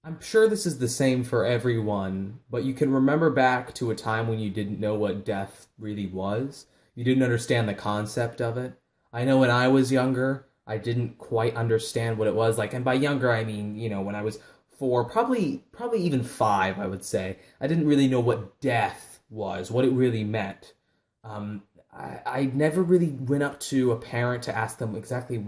I'm sure this is the same for everyone, but you can remember back to a time when you didn't know what death really was. You didn't understand the concept of it. I know when I was younger, I didn't quite understand what it was like, and by younger I mean, when I was 4, probably even 5, I would say. I didn't really know what death was, what it really meant. I never really went up to a parent to ask them exactly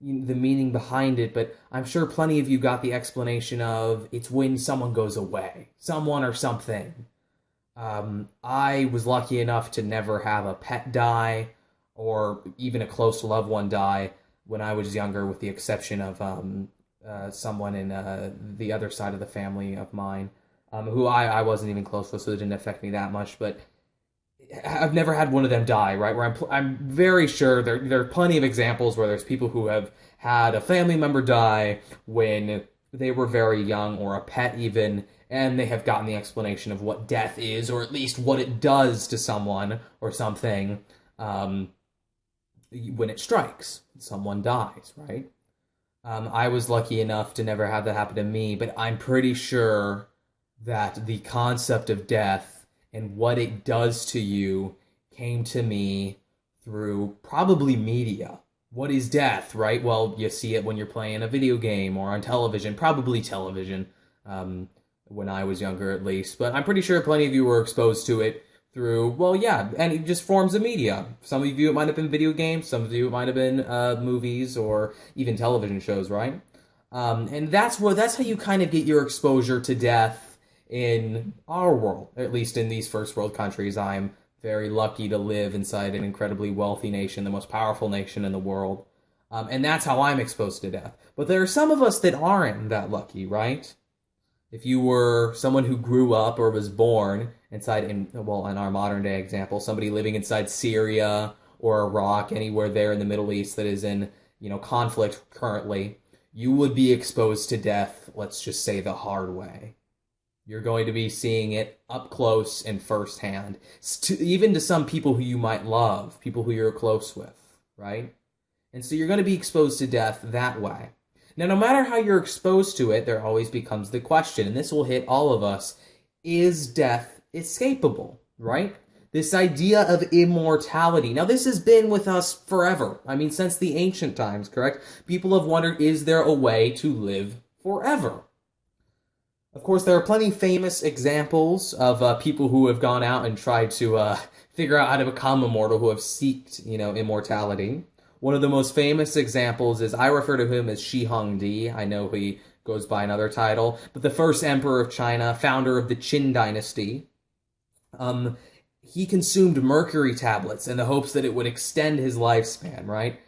the meaning behind it, but I'm sure plenty of you got the explanation of it's when someone goes away, someone or something. I was lucky enough to never have a pet die or even a close loved one die when I was younger, with the exception of someone in the other side of the family of mine, who I wasn't even close with, so it didn't affect me that much. But I've never had one of them die, right? Where I'm very sure there are plenty of examples where there's people who have had a family member die when they were very young, or a pet even, and they have gotten the explanation of what death is, or at least what it does to someone or something when it strikes. Someone dies, right? I was lucky enough to never have that happen to me, but I'm pretty sure that the concept of death and what it does to you came to me through probably media. What is death, right? Well, you see it when you're playing a video game or on television, probably television, when I was younger at least. But I'm pretty sure plenty of you were exposed to it through, well, yeah, and just forms of media. Some of you, it might have been video games. Some of you, it might have been movies or even television shows, right? And that's how you kind of get your exposure to death in our world, at least in these first world countries. I'm very lucky to live inside an incredibly wealthy nation, the most powerful nation in the world. And that's how I'm exposed to death. But there are some of us that aren't that lucky, right? If you were someone who grew up or was born in our modern day example, somebody living inside Syria or Iraq, anywhere there in the Middle East that is in, conflict currently, you would be exposed to death, let's just say, the hard way. You're going to be seeing it up close and firsthand, even to some people who you might love, people who you're close with, right? And so you're going to be exposed to death that way. Now, no matter how you're exposed to it, there always becomes the question, and this will hit all of us: is death escapable, right? This idea of immortality. Now, this has been with us forever. I mean, since the ancient times, correct? People have wondered, is there a way to live forever? Of course, there are plenty of famous examples of people who have gone out and tried to figure out how to become immortal, who have sought, immortality. One of the most famous examples is, I refer to him as Shi Hongdi. I know he goes by another title, but the first emperor of China, founder of the Qin dynasty. He consumed mercury tablets in the hopes that it would extend his lifespan, right?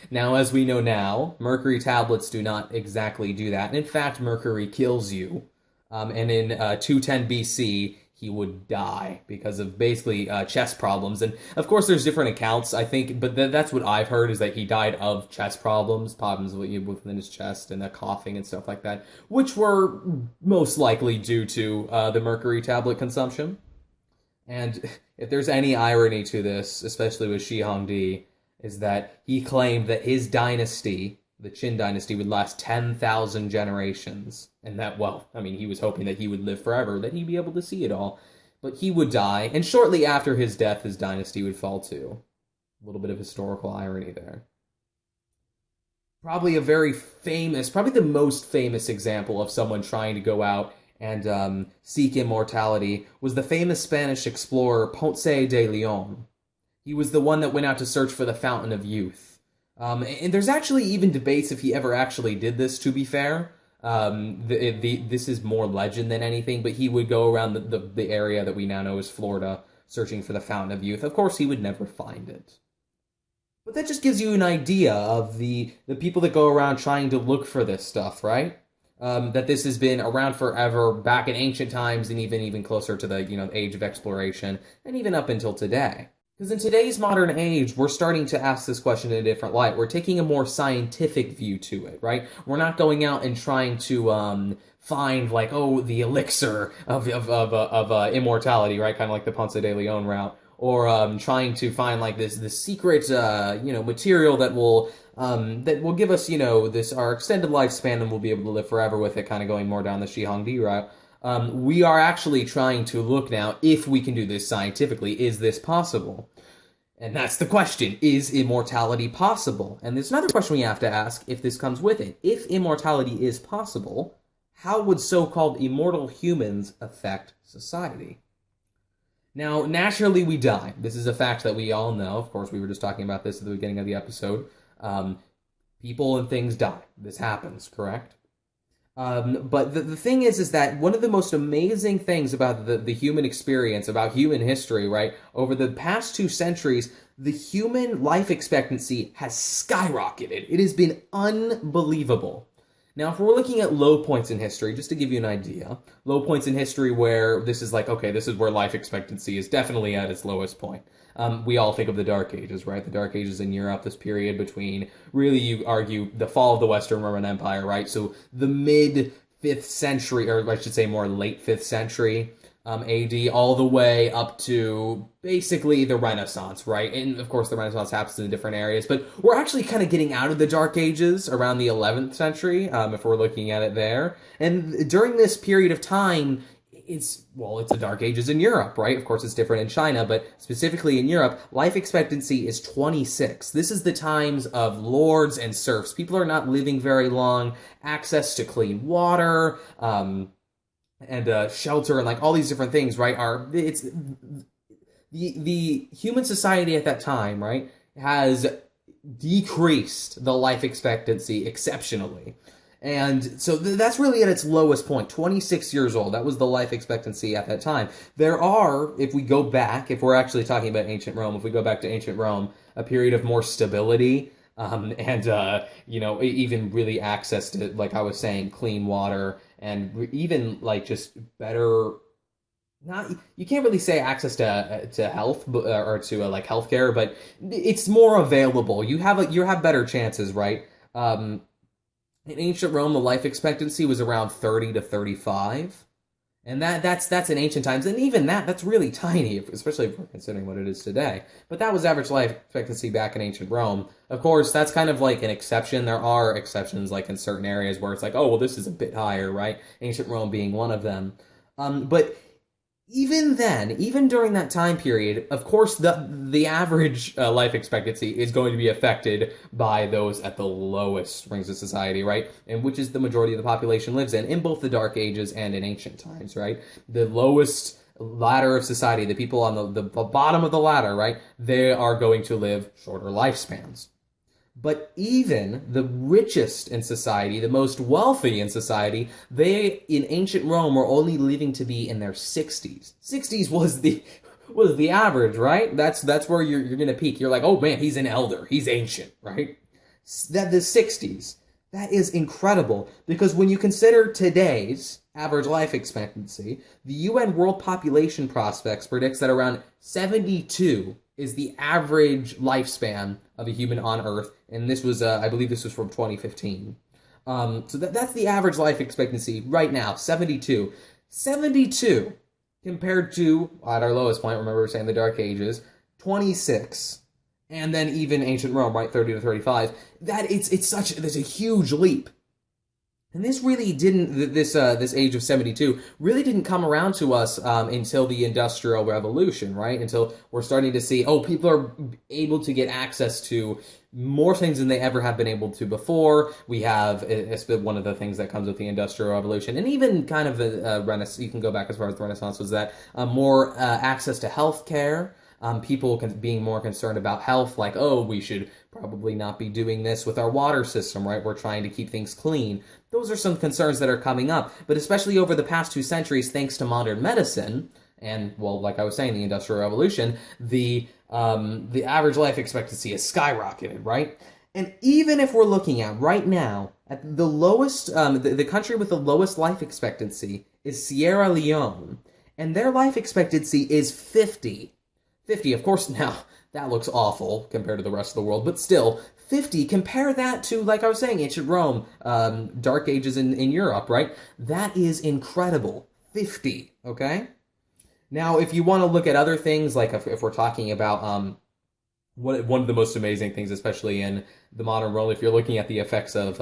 Now, as we know now, mercury tablets do not exactly do that. And in fact, mercury kills you. And in 210 BC, he would die because of basically chest problems. And of course, there's different accounts, I think, but that's what I've heard, is that he died of chest problems within his chest and coughing and stuff like that, which were most likely due to the mercury tablet consumption. And if there's any irony to this, especially with Shi Hongdi, is that he claimed that his dynasty, the Qin dynasty, would last 10,000 generations. And that, he was hoping that he would live forever, that he'd be able to see it all. But he would die, and shortly after his death, his dynasty would fall too. A little bit of historical irony there. Probably the most famous example of someone trying to go out and seek immortality was the famous Spanish explorer Ponce de Leon. He was the one that went out to search for the Fountain of Youth. And there's actually even debates if he ever actually did this, to be fair. This is more legend than anything, but he would go around the area that we now know as Florida, searching for the Fountain of Youth. Of course, he would never find it. But that just gives you an idea of the people that go around trying to look for this stuff, right? That this has been around forever, back in ancient times, and even closer to the age of exploration, and even up until today. Because in today's modern age, we're starting to ask this question in a different light. We're taking a more scientific view to it, right? We're not going out and trying to find, the elixir of immortality, right? Kind of like the Ponce de Leon route. or trying to find like this secret material that will give us this our extended lifespan and we'll be able to live forever with it, kind of going more down the Shihangdi route. We are actually trying to look now if we can do this scientifically. Is this possible? And that's the question. Is immortality possible? And there's another question we have to ask if this comes with it. If immortality is possible, how would so-called immortal humans affect society? Now, naturally we die. This is a fact that we all know. Of course, we were just talking about this at the beginning of the episode. People and things die. This happens, correct? But the thing is that one of the most amazing things about the human experience, about human history, right, over the past 2 centuries, the human life expectancy has skyrocketed. It has been unbelievable. Now, if we're looking at low points in history, just to give you an idea, low points in history where this is like, okay, this is where life expectancy is definitely at its lowest point. We all think of the Dark Ages, right? The Dark Ages in Europe, this period between, really, you argue, the fall of the Western Roman Empire, right? So the mid-5th century, or I should say more late 5th century AD, all the way up to basically the Renaissance, right? And of course, the Renaissance happens in different areas, but we're actually kind of getting out of the Dark Ages around the 11th century, if we're looking at it there. And during this period of time, it's the Dark Ages in Europe, right? Of course, it's different in China, but specifically in Europe, life expectancy is 26. This is the times of lords and serfs. People are not living very long. Access to clean water, and shelter, and like all these different things, right? It's the human society at that time, right, has decreased the life expectancy exceptionally. And so that's really at its lowest point, 26 years old. That was the life expectancy at that time. There are, if we go back, if we're actually talking about ancient Rome, if we go back to ancient Rome, a period of more stability, even really access to, like I was saying, clean water, and even like just better, you can't really say access to health or to like healthcare, but it's more available. You have better chances, right? In ancient Rome, the life expectancy was around 30 to 35. And that's in ancient times. And even that's really tiny, especially if we're considering what it is today. But that was average life expectancy back in ancient Rome. Of course, that's kind of like an exception. There are exceptions, like in certain areas where it's like, oh, well, this is a bit higher, right? Ancient Rome being one of them. But even then, even during that time period, of course, the average life expectancy is going to be affected by those at the lowest rungs of society, right? And which is the majority of the population lives in both the Dark Ages and in ancient times, right? The lowest ladder of society, the people on the bottom of the ladder, right? They are going to live shorter lifespans. But even the richest in society, the most wealthy in society, they, in ancient Rome, were only living to be in their 60s. 60s was the average, right? That's where you're going to peak. You're like, oh man, he's an elder. He's ancient, right? The 60s. That is incredible, because when you consider today's average life expectancy, the UN World Population Prospects predicts that around 72 is the average lifespan of a human on Earth, and this was, I believe this was from 2015. So that's the average life expectancy right now, 72. 72 compared to, at our lowest point, remember we were saying the Dark Ages, 26. And then even ancient Rome, right, 30 to 35. There's a huge leap. And this really didn't, this age of 72 really didn't come around to us until the Industrial Revolution, right? Until we're starting to see, people are able to get access to more things than they ever have been able to before. We have, it's one of the things that comes with the Industrial Revolution, and even kind of the Renaissance, you can go back as far as the Renaissance, was that more access to health care. People being more concerned about health, like, we should probably not be doing this with our water system, right? We're trying to keep things clean. Those are some concerns that are coming up, but especially over the past 2 centuries, thanks to modern medicine, and, well, like I was saying, the Industrial Revolution, the average life expectancy has skyrocketed, right? And even if we're looking at, right now, at the lowest, the country with the lowest life expectancy is Sierra Leone, and their life expectancy is 50. 50, of course, now, that looks awful compared to the rest of the world, but still, 50, compare that to, like I was saying, ancient Rome, Dark Ages in Europe, right? That is incredible. 50, okay? Now, if you want to look at other things, like if we're talking about one of the most amazing things, especially in the modern world, if you're looking at the effects of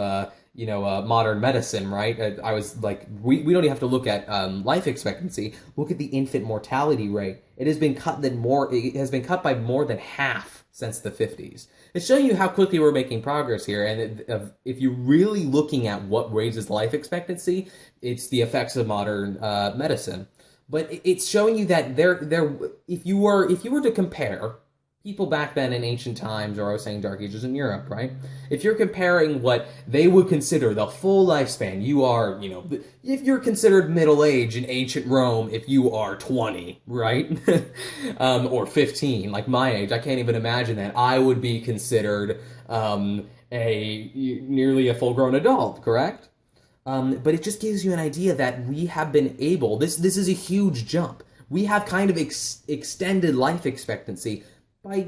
modern medicine, right? I was like, we don't even have to look at life expectancy. Look at the infant mortality rate. It has been cut It has been cut by more than half since the 50s. It's showing you how quickly we're making progress here. And if you're really looking at what raises life expectancy, it's the effects of modern medicine. But it's showing you that if you were to compare people back then in ancient times, or I was saying Dark Ages in Europe, right? If you're comparing what they would consider the full lifespan, you are, if you're considered middle age in ancient Rome, if you are 20, right? Or 15, like my age, I can't even imagine that. I would be considered nearly a full-grown adult, correct? But it just gives you an idea that we have been able, this is a huge jump. We have kind of extended life expectancy by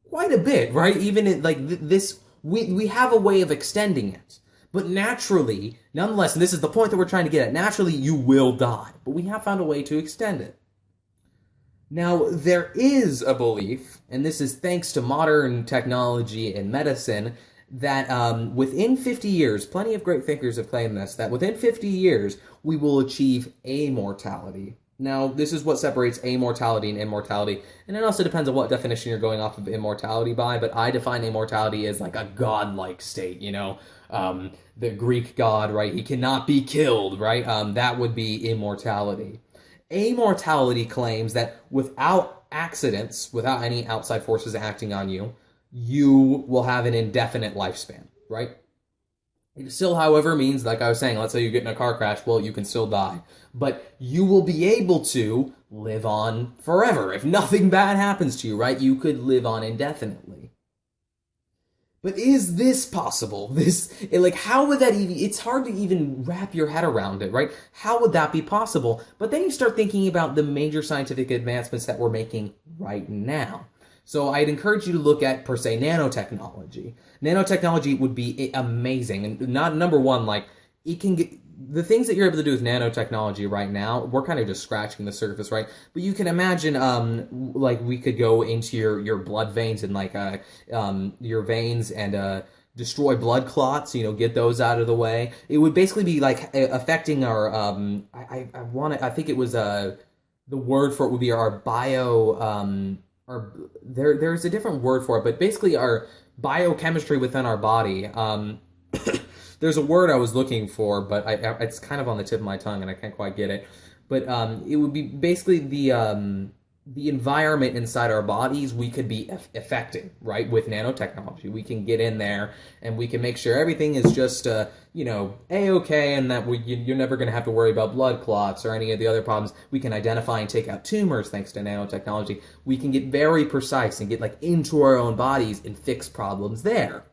quite a bit, right? Even in, like this, we have a way of extending it. But naturally, nonetheless, and this is the point that we're trying to get at, naturally you will die. But we have found a way to extend it. Now, there is a belief, and this is thanks to modern technology and medicine, that within 50 years, plenty of great thinkers have claimed this, that within 50 years, we will achieve a-mortality. Now, this is what separates a-mortality and immortality, and it also depends on what definition you're going off of immortality by, but I define immortality as like a godlike state, the Greek god, right? He cannot be killed, right? That would be immortality. A-mortality claims that without accidents, without any outside forces acting on you, you will have an indefinite lifespan, right? It still, however, means, like I was saying, let's say you get in a car crash, well, you can still die. But you will be able to live on forever. If nothing bad happens to you, right? You could live on indefinitely. But is this possible? How would that even, it's hard to even wrap your head around it, right? How would that be possible? But then you start thinking about the major scientific advancements that we're making right now. So I'd encourage you to look at, per se, nanotechnology. Nanotechnology would be amazing. And not number one, like, it can get, the things that you're able to do with nanotechnology right now, we're kind of just scratching the surface, right? But you can imagine, like, we could go into your blood veins and, like, your veins and, destroy blood clots, get those out of the way. It would basically be, like, affecting our, I think it was, the word for it would be our there's a different word for it, but basically our biochemistry within our body. There's a word I was looking for, but it's kind of on the tip of my tongue, and I can't quite get it. But it would be basically the environment inside our bodies we could be affecting, right? With nanotechnology, we can get in there and we can make sure everything is just, a-okay, and that you're never going to have to worry about blood clots or any of the other problems. We can identify and take out tumors thanks to nanotechnology. We can get very precise and get into our own bodies and fix problems there.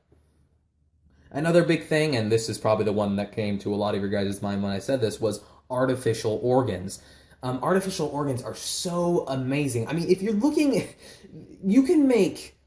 Another big thing, and this is probably the one that came to a lot of your guys' mind when I said this, was artificial organs. Artificial organs are so amazing. I mean, if you're looking, you can make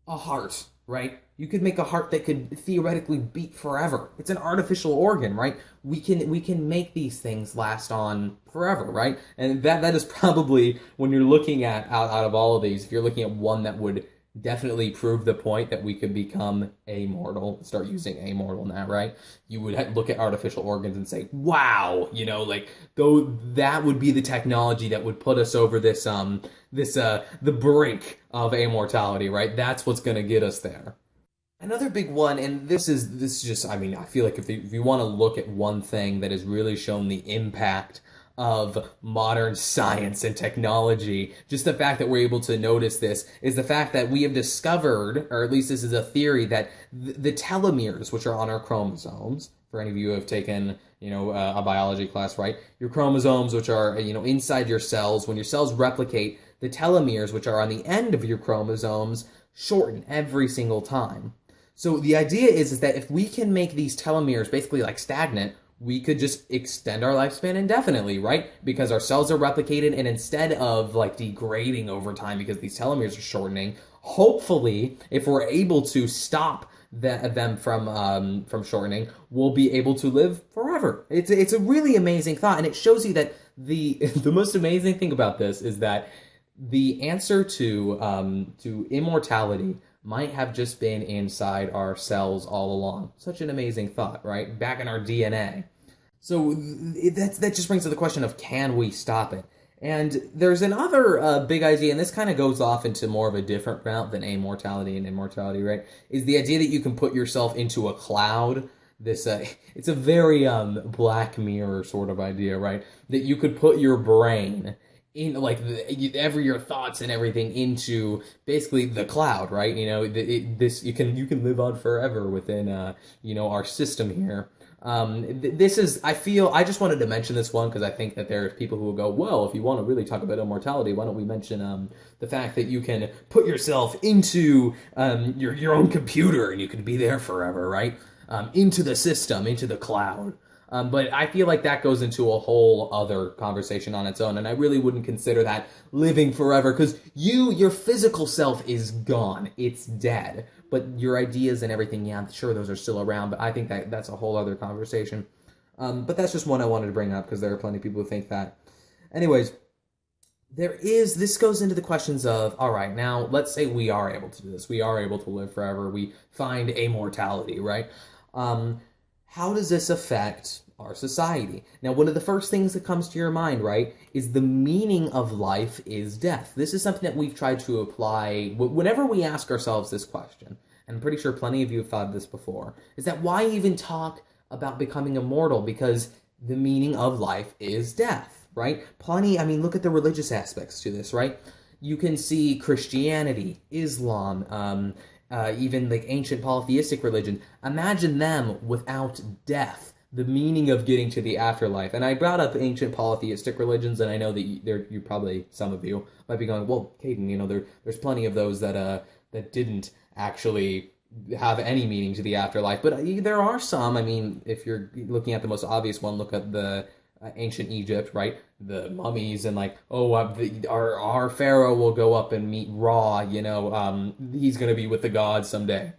a heart, right? You could make a heart that could theoretically beat forever. It's an artificial organ, right? We can make these things last on forever, right? And that is probably, when you're looking at out of all of these, if you're looking at one that would definitely prove the point that we could become immortal, start using immortal now, right? You would look at artificial organs and say, wow, that would be the technology that would put us over the brink of immortality, right? That's what's going to get us there. Another big one, and this is just, I mean, I feel like if you want to look at one thing that has really shown the impact of modern science and technology, just the fact that we're able to notice this is the fact that we have discovered, or at least this is a theory, that the telomeres, which are on our chromosomes, for any of you who have taken, a biology class, right? Your chromosomes, which are, inside your cells, when your cells replicate, the telomeres, which are on the end of your chromosomes, shorten every single time. So the idea is that if we can make these telomeres basically stagnant, we could just extend our lifespan indefinitely, right? Because our cells are replicated, and instead of degrading over time because these telomeres are shortening, hopefully, if we're able to stop them from shortening will be able to live forever. It's a really amazing thought, and it shows you that the most amazing thing about this is that the answer to immortality might have just been inside our cells all along. Such an amazing thought, right? Back in our DNA. So that just brings to the question of, can we stop it? And there's another big idea, and this kind of goes off into more of a different route than amortality and immortality, right? Is the idea that you can put yourself into a cloud. This it's a very Black Mirror sort of idea, right? That you could put your brain in, like, your thoughts and everything into basically the cloud, right? You know, this you can live on forever within our system here. This is, I just wanted to mention this one because I think that there's people who will go, well, if you want to really talk about immortality, why don't we mention the fact that you can put yourself into your own computer and you can be there forever, right? Into the system, into the cloud. But I feel like that goes into a whole other conversation on its own, and I really wouldn't consider that living forever, because your physical self is gone. It's dead. But your ideas and everything, yeah, sure, those are still around, but I think that's a whole other conversation. But that's just one I wanted to bring up, because there are plenty of people who think that. Anyways, this goes into the questions of, all right, now, let's say we are able to do this. We are able to live forever. We find immortality, right? How does this affect our society? Now, one of the first things that comes to your mind, right, is the meaning of life is death. This is something that we've tried to apply whenever we ask ourselves this question, and I'm pretty sure plenty of you have thought of this before, is that why even talk about becoming immortal? Because the meaning of life is death, right? Look at the religious aspects to this, right? You can see Christianity, Islam, even like ancient polytheistic religion. Imagine them without death, the meaning of getting to the afterlife. And I brought up ancient polytheistic religions, and I know that you probably, some of you might be going, well, Caden, there's plenty of those that didn't actually have any meaning to the afterlife. But there are some. I mean, if you're looking at the most obvious one, look at the ancient Egypt, right? The mummies, and like, our pharaoh will go up and meet Ra, he's going to be with the gods someday.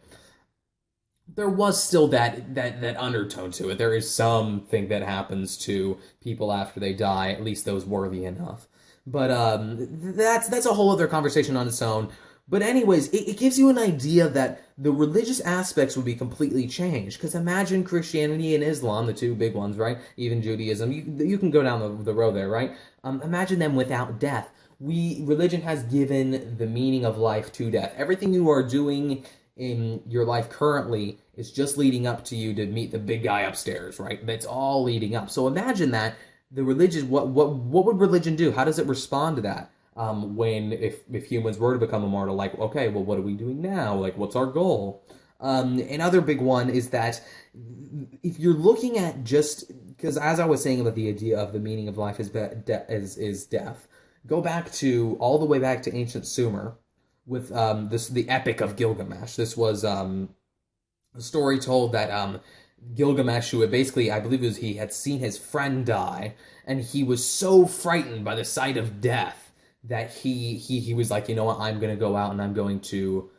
There was still that undertone to it. There is something that happens to people after they die, at least those worthy enough. But that's a whole other conversation on its own. But anyways, it gives you an idea that the religious aspects would be completely changed. Because imagine Christianity and Islam, the two big ones, right? Even Judaism. You can go down the road there, right? Imagine them without death. Religion has given the meaning of life to death. Everything you are doing in your life currently is just leading up to you to meet the big guy upstairs, right? That's all leading up. So imagine that the religion, what would religion do? How does it respond to that? If humans were to become immortal, like, okay, well, what are we doing now? Like, what's our goal? Another big one is that if you're looking at just, because as I was saying about the idea of the meaning of life is death, go back all the way back to ancient Sumer with the Epic of Gilgamesh. This was a story told that Gilgamesh, who had basically, I believe he had seen his friend die, and he was so frightened by the sight of death that he was like, you know what, I'm going to go out and I'm going to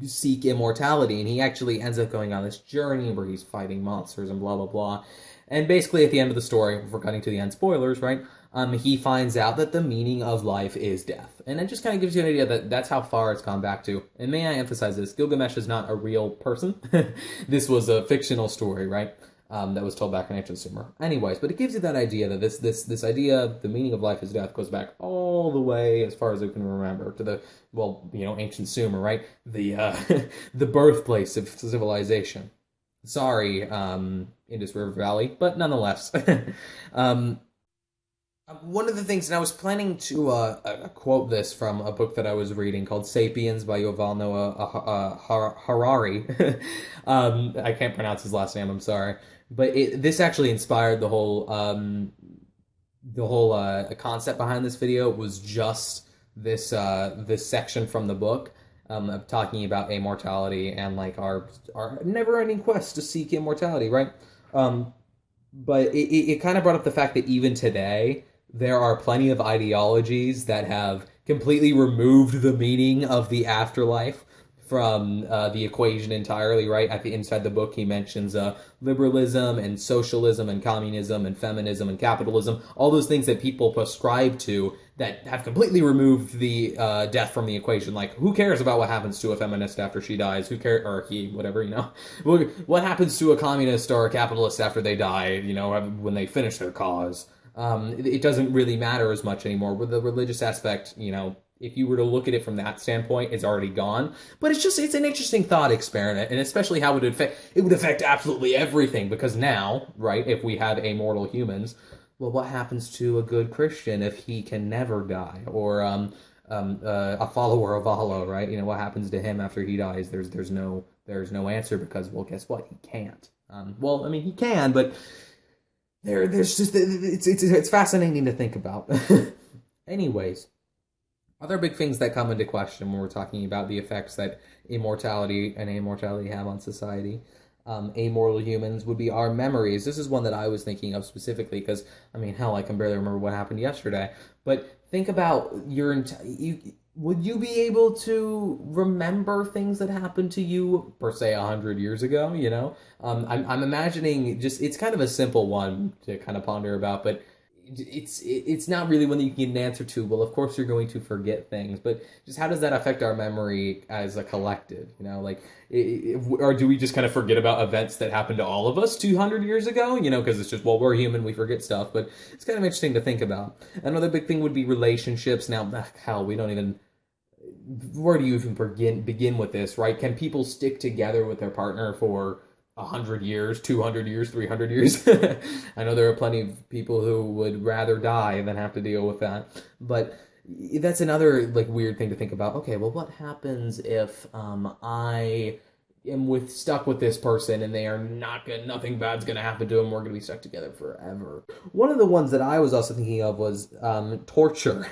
seek immortality. And he actually ends up going on this journey where he's fighting monsters and blah, blah, blah. And basically at the end of the story, if we're cutting to the end, spoilers, right? He finds out that the meaning of life is death. And it just kind of gives you an idea that that's how far it's gone back to. And may I emphasize this, Gilgamesh is not a real person. This was a fictional story, right? That was told back in ancient Sumer. Anyways, but it gives you that idea that this idea, the meaning of life is death, goes back all the way, as far as I can remember, to the, ancient Sumer, right? The the birthplace of civilization. Sorry, Indus River Valley, but nonetheless. One of the things, and I was planning to quote this from a book that I was reading called Sapiens by Yuval Noah Harari. I can't pronounce his last name, I'm sorry. But this actually inspired the whole concept behind this video. It was just this section from the book of talking about immortality and like our never-ending quest to seek immortality, right? But it kind of brought up the fact that even today, there are plenty of ideologies that have completely removed the meaning of the afterlife from the equation entirely, right? At the inside the book, he mentions liberalism and socialism and communism and feminism and capitalism, all those things that people prescribe to that have completely removed the death from the equation. Like, who cares about what happens to a feminist after she dies? Who cares, or he, whatever, you know? What happens to a communist or a capitalist after they die, you know, when they finish their cause? It doesn't really matter as much anymore. With the religious aspect, you know, if you were to look at it from that standpoint, it's already gone. But it's an interesting thought experiment, and especially how it would affect absolutely everything, because now, right, if we have amortal humans, well, what happens to a good Christian if he can never die? Or a follower of Allah, right? You know, what happens to him after he dies? There's no answer, because, well, guess what? He can't. Well, I mean, he can, but there's just it's fascinating to think about. Anyways, other big things that come into question when we're talking about the effects that immortality and amortality have on society, amortal humans, would be our memories. This is one that I was thinking of specifically because, I mean, hell, I can barely remember what happened yesterday. But think about would you be able to remember things that happened to you, per se, 100 years ago, you know? I'm imagining it's kind of a simple one to kind of ponder about, but it's not really one that you can get an answer to. Well, of course you're going to forget things, but just how does that affect our memory as a collective? You know, like, or do we just kind of forget about events that happened to all of us 200 years ago? You know, because it's just, well, we're human, we forget stuff, but it's kind of interesting to think about. Another big thing would be relationships. Now, hell, where do you even begin with this, right? Can people stick together with their partner for 100 years, 200 years, 300 years? I know there are plenty of people who would rather die than have to deal with that. But that's another, like, weird thing to think about. Okay, well, what happens if I am stuck with this person and they are not good, nothing bad's going to happen to them, we're going to be stuck together forever? One of the ones that I was also thinking of was torture.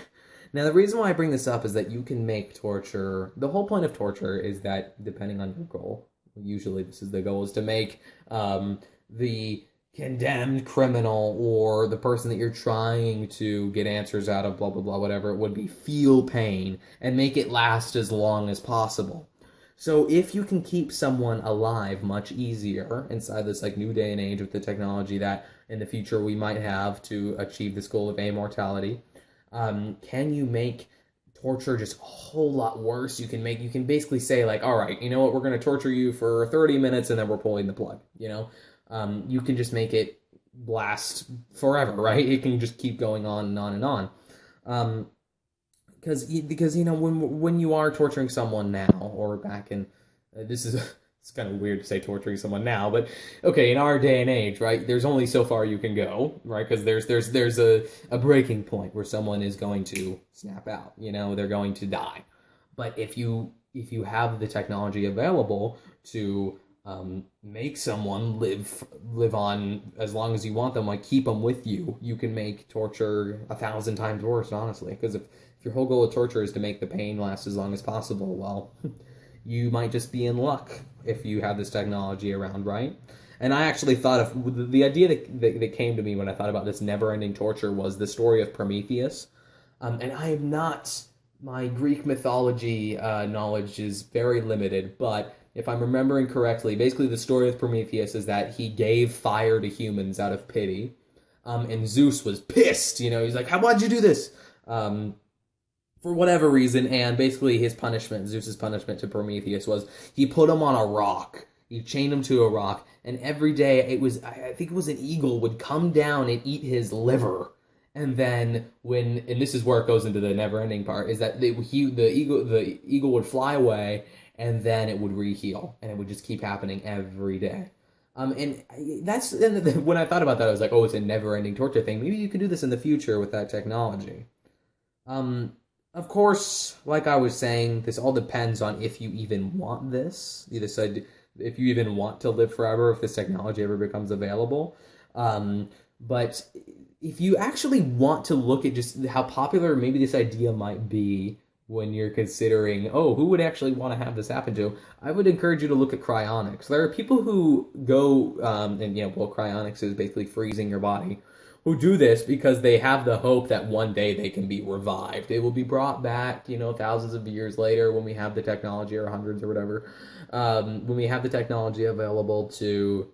Now, the reason why I bring this up is that you can make torture... The whole point of torture is that, depending on your goal, usually this is the goal, is to make the condemned criminal or the person that you're trying to get answers out of, blah, blah, blah, whatever it would be, feel pain and make it last as long as possible. So if you can keep someone alive much easier inside this, like, new day and age with the technology that in the future we might have to achieve this goal of immortality, can you make torture just a whole lot worse? You can basically say, like, all right, you know what, we're going to torture you for 30 minutes and then we're pulling the plug, you know? You can just make it last forever, right? It can just keep going on and on and on. Because you know, when you are torturing someone now, or back in, it's kind of weird to say torturing someone now, but okay, in our day and age, right, there's only so far you can go, right? Because there's a breaking point where someone is going to snap out, you know, they're going to die. But if you have the technology available to make someone live on as long as you want them, like, keep them with you, you can make torture 1,000 times worse, honestly. Because if your whole goal of torture is to make the pain last as long as possible, well, you might just be in luck if you have this technology around, right? And I actually thought of the idea that came to me when I thought about this never-ending torture was the story of Prometheus. And I am not, my Greek mythology knowledge is very limited, but if I'm remembering correctly, basically the story of Prometheus is that he gave fire to humans out of pity, and Zeus was pissed. You know, he's like, why'd you do this? For whatever reason, and basically Zeus's punishment to Prometheus was he put him on a rock. He chained him to a rock, and every day I think it was an eagle would come down and eat his liver. And then and this is where it goes into the never-ending part, is that the eagle would fly away, and then it would re-heal, and it would just keep happening every day. And when I thought about that, I was like, oh, it's a never-ending torture thing. Maybe you could do this in the future with that technology. Of course, like I was saying, this all depends on if you even want this. You decide if you even want to live forever, if this technology ever becomes available. But if you actually want to look at just how popular maybe this idea might be when you're considering, oh, who would actually want to have this happen to, I would encourage you to look at cryonics. There are people who go, cryonics is basically freezing your body, who do this because they have the hope that one day they can be revived. It will be brought back, thousands of years later when we have the technology, or hundreds or whatever, when we have the technology available to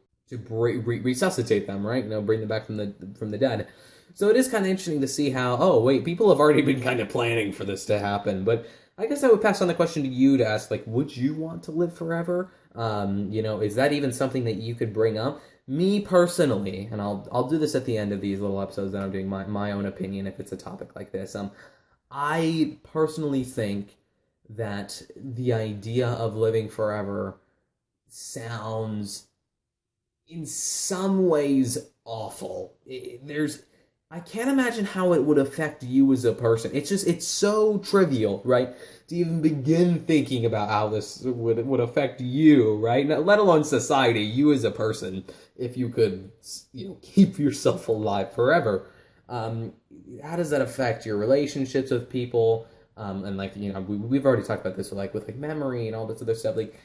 resuscitate them, right? Bring them back from the dead. So it is kind of interesting to see how, oh wait, people have already been kind of planning for this to happen. But I guess I would pass on the question to you to ask, like, would you want to live forever? Is that even something that you could bring up? Me personally, and I'll do this at the end of these little episodes that I'm doing my own opinion if it's a topic like this. I personally think that the idea of living forever sounds in some ways awful. I can't imagine how it would affect you as a person. It's so trivial, right? To even begin thinking about how this would affect you, right? Let alone society, you as a person, if you could, keep yourself alive forever. How does that affect your relationships with people? And like, we've already talked about this with memory and all this other stuff. Like,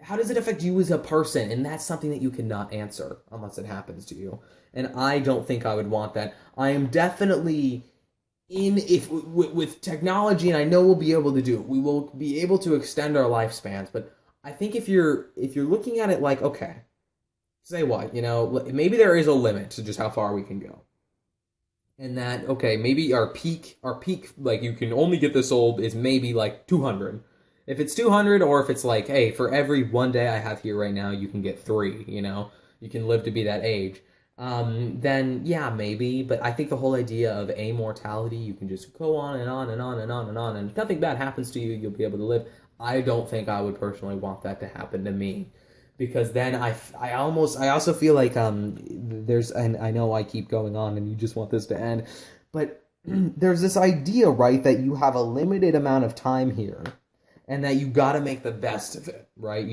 how does it affect you as a person? And that's something that you cannot answer unless it happens to you. And I don't think I would want that. I am definitely with technology, and I know we'll be able to do it. We will be able to extend our lifespans, but I think if you're looking at it like, okay, say what, maybe there is a limit to just how far we can go. And that, okay, maybe our peak, like, you can only get this old is maybe like 200. If it's 200, or if it's like, hey, for every one day I have here right now, you can get 3, you can live to be that age. Then yeah, maybe. But I think the whole idea of a-mortality, you can just go on and on and on and on and on, and if nothing bad happens to you, you'll be able to live. I don't think I would personally want that to happen to me, because then I also feel like and I know I keep going on and you just want this to end, but there's this idea, right, that you have a limited amount of time here, and that you gotta make the best of it, right?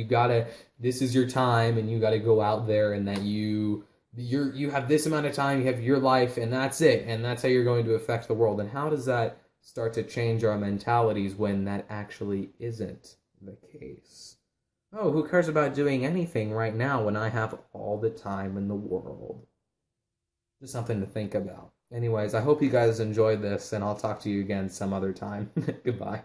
This is your time, and you gotta go out there, and that you have this amount of time, you have your life, and that's it, and that's how you're going to affect the world. And how does that start to change our mentalities when that actually isn't the case? Oh, who cares about doing anything right now when I have all the time in the world? Just something to think about. Anyways, I hope you guys enjoyed this, and I'll talk to you again some other time. Goodbye.